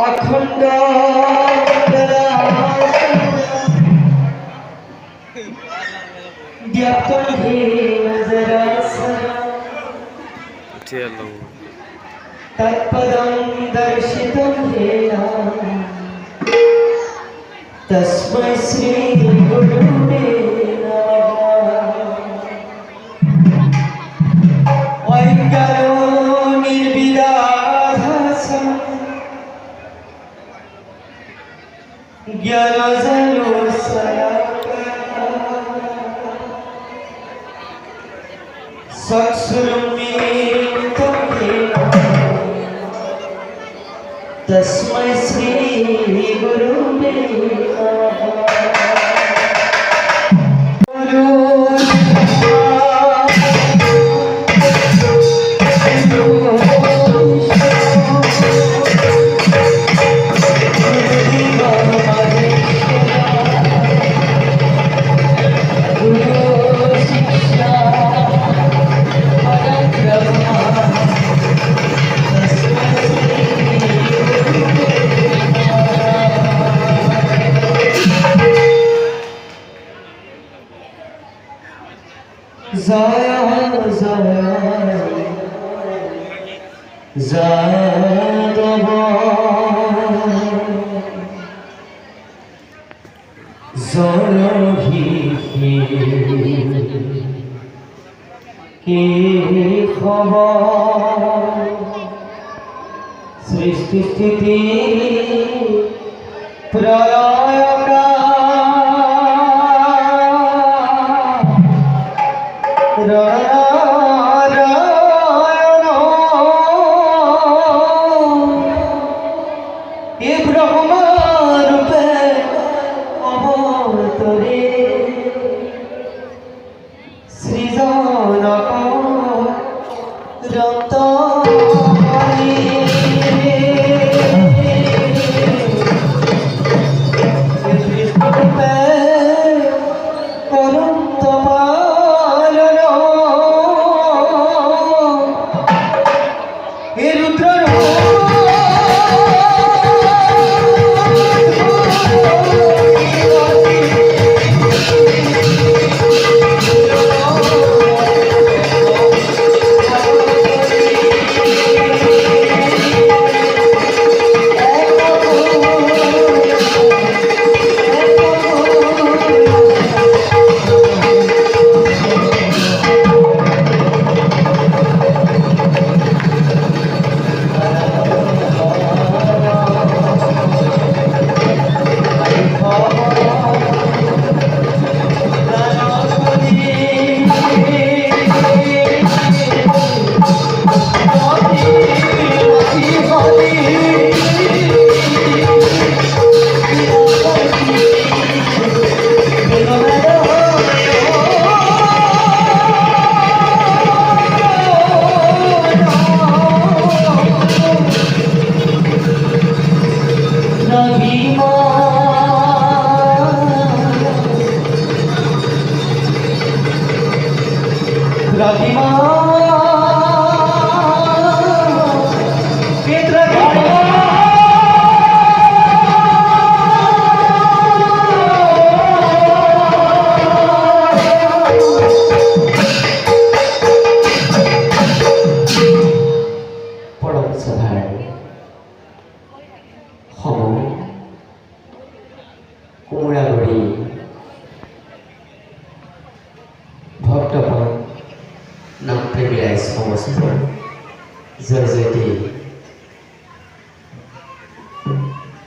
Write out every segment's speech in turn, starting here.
अखंड व्यापन है नजरा तत्पदं दर्शितं येन तस्मै श्री गुरुवे नमः। अज्ञानो निर्विदासं ज्ञानजलो सत्सुरमीतं येन तस्मै श्री गुरुवे नमः। Zaya Zaya Zadava Zarahi Ki Khabar Srishti Sthiti Pralaya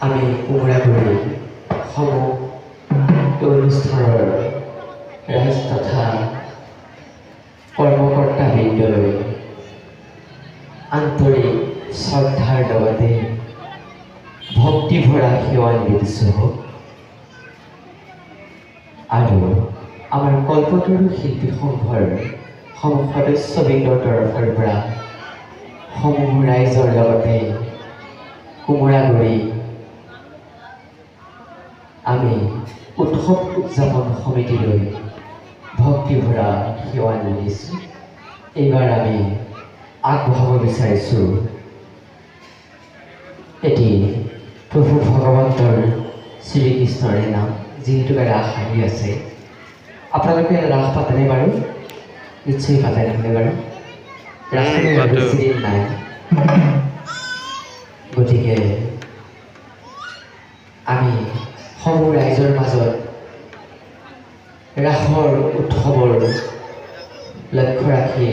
আমি কুমড়াগুড়ি সম অনুষ্ঠানৰ ৰাইজ তথা কৰ্মকৰ্তাবৃন্দলৈ আন্তৰিক শ্ৰদ্ধাৰ লগতে ভক্তি ভৰা সেৱা নিবেদিছোঁ আৰু আমাৰ কল্পতৰু শিল্পী সংঘৰ সদস্যবৃন্দৰ তৰফৰ পৰা সমূহ ৰাইজৰ লগতে কুমৰাগুৰি আমি উৎসৱ উদযাপন সমিতিলৈ ভক্তি ভৰা সেৱা নিদিছোঁ। এইবাৰ আমি আগবঢ়াব বিচাৰিছোঁ এটি প্ৰভু ভগৱন্তৰ শ্ৰীকৃষ্ণৰে নাম যিহেতুকে ৰাস আহি আছে আপোনালোকে ৰাস পাতেনে বাৰু নিশ্চয় পাতে নহ'লে বাৰু ৰাসটো বেছিদিন নাই গতিকে আমি সমূহ ৰাইজৰ মাজত ৰাসৰ উৎসৱৰ লক্ষ্য ৰাখি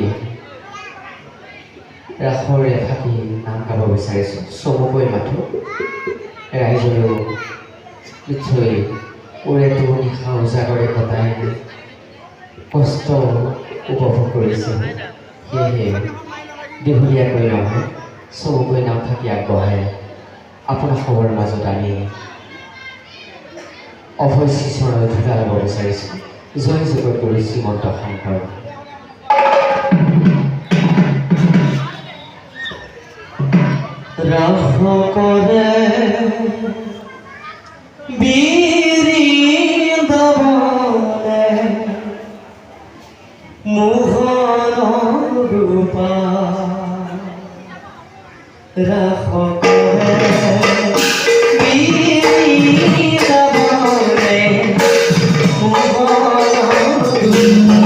ৰাসৰ এফাকি নাম গাব বিচাৰিছোঁ চমুকৈ মাথো ৰাইজেও নিশ্চয় ওৰেটো নিশা উজাগৰে কটাই কষ্ট উপভোগ কৰিছে সেয়েহে দীঘলীয়াকৈ নহয় চমুকৈ নাম থাকি আগবঢ়াই আপোনালোকৰ মাজত আমি অভয় শিশৰৰ ধূলা ল'ব বিচাৰিছোঁ জয় জগতগুৰু শ্ৰীমন্ত শংকৰ ৰাস কৰে বৃন্দাবনে মোহন ৰূপা ৰাস কৰে বৃন্দাবনে মোহন রূপা